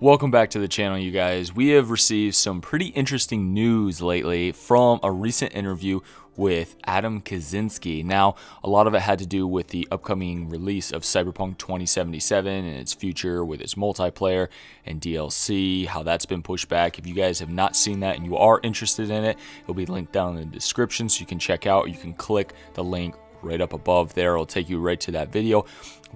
Welcome back to the channel, you guys. We have received some pretty interesting news lately from a recent interview with Adam Kaczynski. Now, a lot of it had to do with the upcoming release of Cyberpunk 2077 and its future with its multiplayer and DLC, how that's been pushed back. If you guys have not seen that and you are interested in it, it'll be linked down in the description so you can check out. You can click the link right up above there. It'll take you right to that video.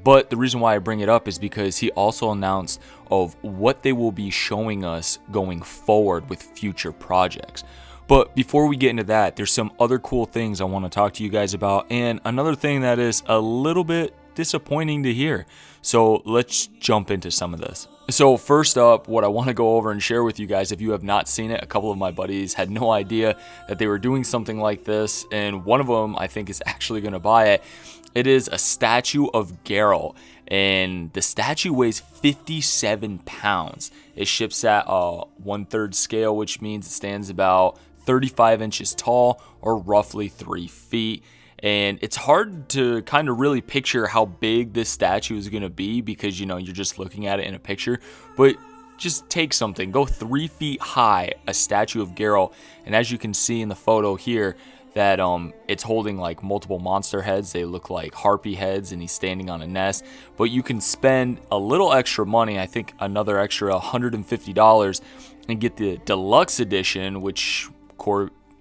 But the reason why I bring it up is because he also announced of what they will be showing us going forward with future projects. But before we get into that, there's some other cool things I want to talk to you guys about, and another thing that is a little bit disappointing to hear. So let's jump into some of this. So first up, what I want to go over and share with you guys, if you have not seen it, a couple of my buddies had no idea that they were doing something like this, and one of them I think is actually going to buy it. It is a statue of Geralt, and the statue weighs 57 pounds. It ships at a 1/3 scale, which means it stands about 35 inches tall, or roughly 3 feet. And it's hard to kind of really picture how big this statue is going to be because, you know, you're just looking at it in a picture. But just take something, go 3 feet high, a statue of Geralt. And as you can see in the photo here, that it's holding like multiple monster heads. They look like harpy heads, and he's standing on a nest. But you can spend a little extra money, I think another extra $150, and get the deluxe edition, which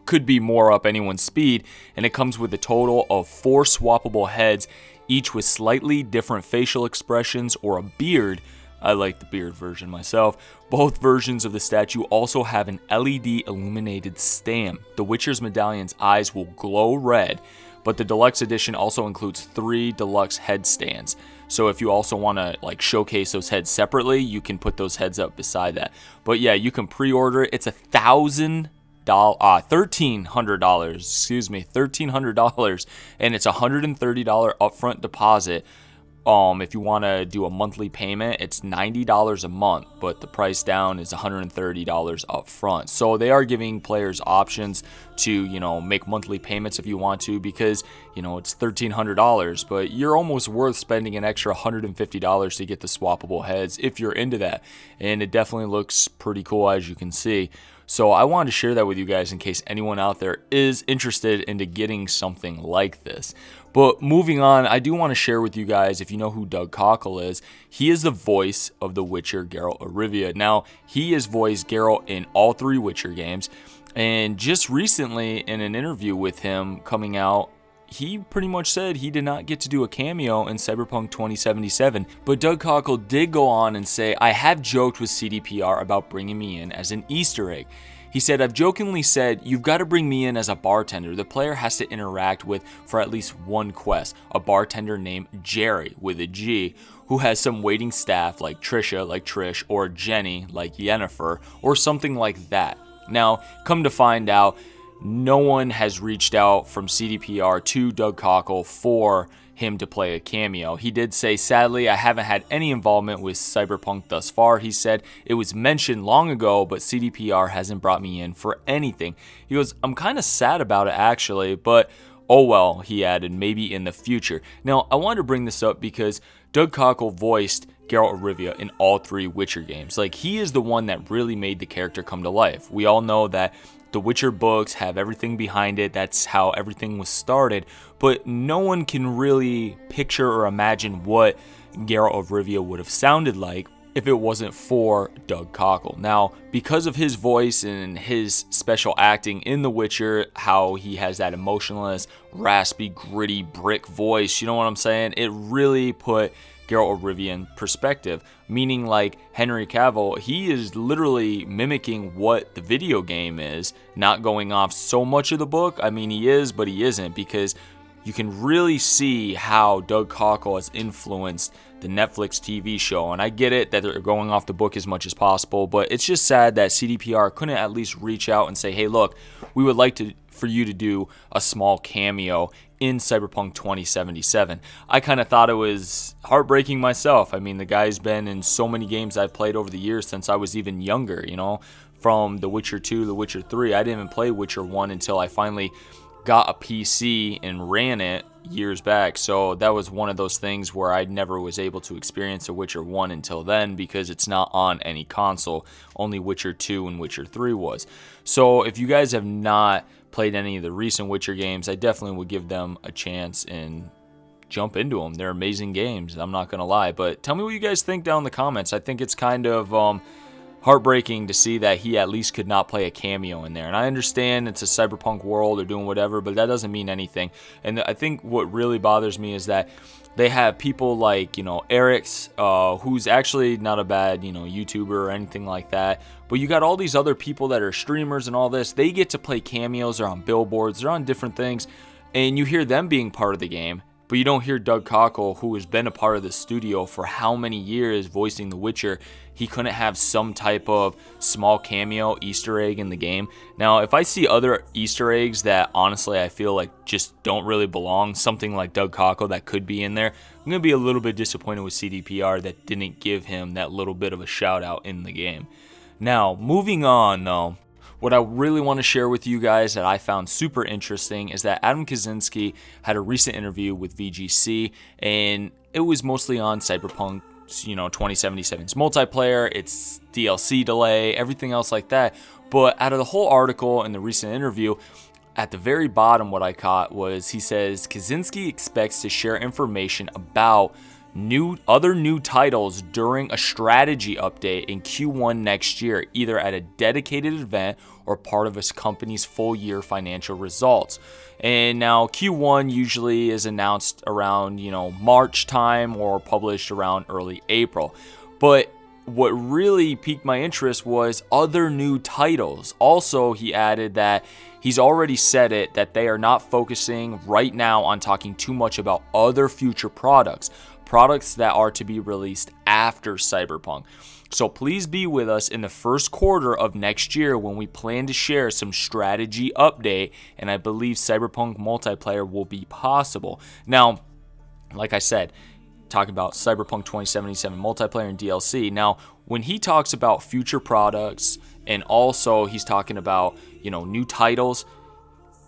could be more up anyone's speed, and it comes with a total of 4 swappable heads, each with slightly different facial expressions or a beard. I like the beard version myself. Both versions of the statue also have an LED illuminated stamp. The Witcher's medallion's eyes will glow red, but the deluxe edition also includes 3 deluxe headstands. So if you also want to like showcase those heads separately, you can put those heads up beside that. But yeah, you can pre-order it. It's $1,300, $1,300, and it's $130 upfront deposit. If you want to do a monthly payment, it's $90 a month, but the price down is $130 up front. So they are giving players options to, you know, make monthly payments if you want to, because, you know, it's $1,300, but you're almost worth spending an extra $150 to get the swappable heads if you're into that. And it definitely looks pretty cool, as you can see. So I wanted to share that with you guys in case anyone out there is interested into getting something like this. But moving on, I do want to share with you guys, if you know who Doug Cockle is, he is the voice of the Witcher Geralt of Rivia. Now, he has voiced Geralt in all 3 Witcher games, and just recently in an interview with him coming out, he pretty much said he did not get to do a cameo in Cyberpunk 2077. But Doug Cockle did go on and say, "I have joked with CDPR about bringing me in as an Easter egg." He said, "I've jokingly said, you've got to bring me in as a bartender the player has to interact with for at least one quest. A bartender named Jerry, with a G, who has some waiting staff like Trisha, like Trish, or Jenny, like Yennefer, or something like that." Now, come to find out, no one has reached out from CDPR to Doug Cockle for him to play a cameo. He did say, "Sadly, I haven't had any involvement with Cyberpunk thus far." He said, "It was mentioned long ago, but CDPR hasn't brought me in for anything." He goes, "I'm kind of sad about it actually, but oh well," he added, "maybe in the future." Now, I wanted to bring this up because Doug Cockle voiced Geralt of Rivia in all 3 Witcher games. Like, he is the one that really made the character come to life. We all know that the Witcher books have everything behind it. That's how everything was started. But no one can really picture or imagine what Geralt of Rivia would have sounded like if it wasn't for Doug Cockle. Now, because of his voice and his special acting in The Witcher, how he has that emotionless, raspy, gritty brick voice, you know what I'm saying? It really put Geralt of Rivia in perspective, meaning like Henry Cavill, he is literally mimicking what the video game is, not going off so much of the book. I mean, he is, but he isn't, because you can really see how Doug Cockle has influenced the Netflix TV show. And I get it that they're going off the book as much as possible, but it's just sad that CDPR couldn't at least reach out and say, "Hey, look, we would like for you to do a small cameo in Cyberpunk 2077. I kind of thought it was heartbreaking myself. I mean, the guy's been in so many games I've played over the years since I was even younger, you know, from The Witcher 2, The Witcher 3. I didn't even play Witcher 1 until I finally got a PC and ran it years back. So that was one of those things where I never was able to experience The Witcher 1 until then, because it's not on any console. Only Witcher 2 and Witcher 3 was. So if you guys have not played any of the recent Witcher games, I definitely would give them a chance and jump into them. They're amazing games, I'm not gonna lie. But tell me what you guys think down in the comments. I think it's kind of heartbreaking to see that he at least could not play a cameo in there. And I understand it's a cyberpunk world, or doing whatever, but that doesn't mean anything. And I think what really bothers me is that they have people like, Eric's, who's actually not a bad, YouTuber or anything like that. But you got all these other people that are streamers and all this. They get to play cameos, they're on billboards, they're on different things. And you hear them being part of the game. But you don't hear Doug Cockle, who has been a part of the studio for how many years voicing The Witcher. He couldn't have some type of small cameo Easter egg in the game. Now, if I see other Easter eggs that honestly I feel like just don't really belong, something like Doug Cockle that could be in there, I'm going to be a little bit disappointed with CDPR that didn't give him that little bit of a shout out in the game. Now, moving on though. What I really want to share with you guys that I found super interesting is that Adam Kaczynski had a recent interview with VGC, and it was mostly on Cyberpunk 2077's multiplayer, its DLC delay, everything else like that. But out of the whole article and the recent interview, at the very bottom what I caught was he says Kaczynski expects to share information about other new titles during a strategy update in Q1 next year, either at a dedicated event or part of his company's full year financial results. And now Q1 usually is announced around, March time, or published around early April. But what really piqued my interest was other new titles. Also, he added that he's already said it, that they are not focusing right now on talking too much about other future products that are to be released after Cyberpunk. So please be with us in the first quarter of next year when we plan to share some strategy update, and I believe Cyberpunk multiplayer will be possible. Now, like I said, talking about Cyberpunk 2077 multiplayer and DLC. Now, when he talks about future products, and also he's talking about, new titles,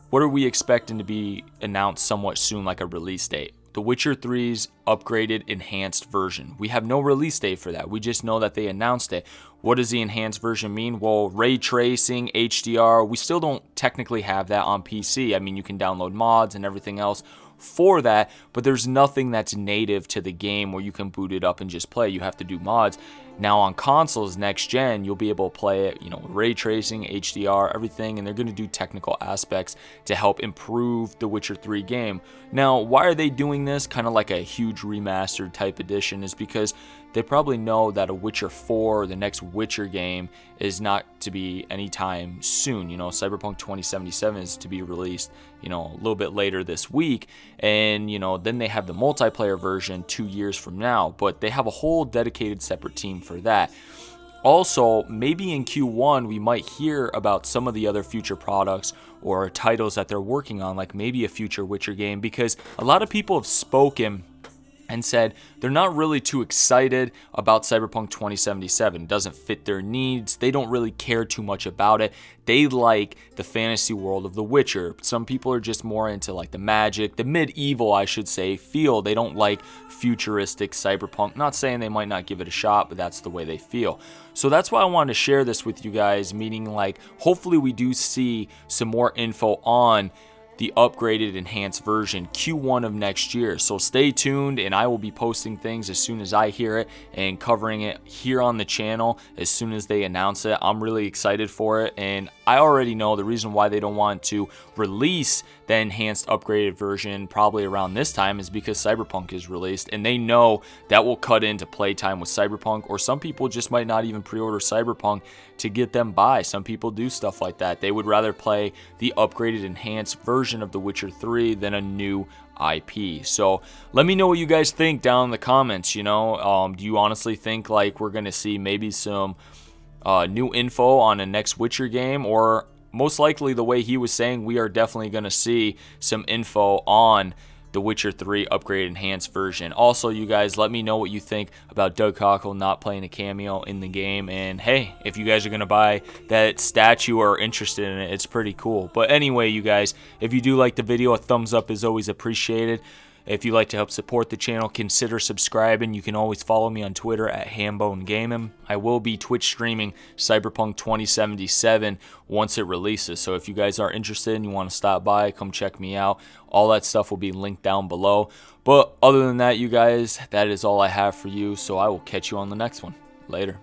what are we expecting to be announced somewhat soon, like a release date? The Witcher 3's upgraded enhanced version. We have no release date for that. We just know that they announced it. What does the enhanced version mean? Well, ray tracing, HDR, we still don't technically have that on PC. I mean, you can download mods and everything else for that, but there's nothing that's native to the game where you can boot it up and just play. You have to do mods. Now on consoles next gen, you'll be able to play it, ray tracing, HDR, everything, and they're going to do technical aspects to help improve the Witcher 3 game. Now, why are they doing this? Kind of like a huge remastered type edition, is because they probably know that a Witcher 4, the next Witcher game, is not to be anytime soon. Cyberpunk 2077 is to be released, a little bit later this week. And, then they have the multiplayer version 2 years from now. But they have a whole dedicated separate team for that. Also, maybe in Q1 we might hear about some of the other future products or titles that they're working on, like maybe a future Witcher game, because a lot of people have spoken and said they're not really too excited about Cyberpunk 2077. It doesn't fit their needs. They don't really care too much about it. They like the fantasy world of The Witcher. Some people are just more into like the magic, the medieval, I should say, feel. They don't like futuristic cyberpunk. Not saying they might not give it a shot, but that's the way they feel. So that's why I wanted to share this with you guys, meaning like hopefully we do see some more info on the upgraded enhanced version Q1 of next year. So stay tuned, and I will be posting things as soon as I hear it and covering it here on the channel as soon as they announce it. I'm really excited for it, and I already know the reason why they don't want to release the enhanced upgraded version probably around this time is because Cyberpunk is released, and they know that will cut into playtime with Cyberpunk, or some people just might not even pre-order Cyberpunk to get them by. Some people do stuff like that. They would rather play the upgraded enhanced version of The Witcher 3 than a new IP. So let me know what you guys think down in the comments. Do you honestly think like we're gonna see maybe some new info on a next Witcher game, or most likely the way he was saying, we are definitely gonna see some info on The Witcher 3 Upgrade Enhanced version. Also, you guys, let me know what you think about Doug Cockle not playing a cameo in the game. And hey, if you guys are going to buy that statue or are interested in it, it's pretty cool. But anyway, you guys, if you do like the video, a thumbs up is always appreciated. If you'd like to help support the channel, consider subscribing. You can always follow me on Twitter at HamboneGaming. I will be Twitch streaming Cyberpunk 2077 once it releases. So if you guys are interested and you want to stop by, come check me out. All that stuff will be linked down below. But other than that, you guys, that is all I have for you. So I will catch you on the next one. Later.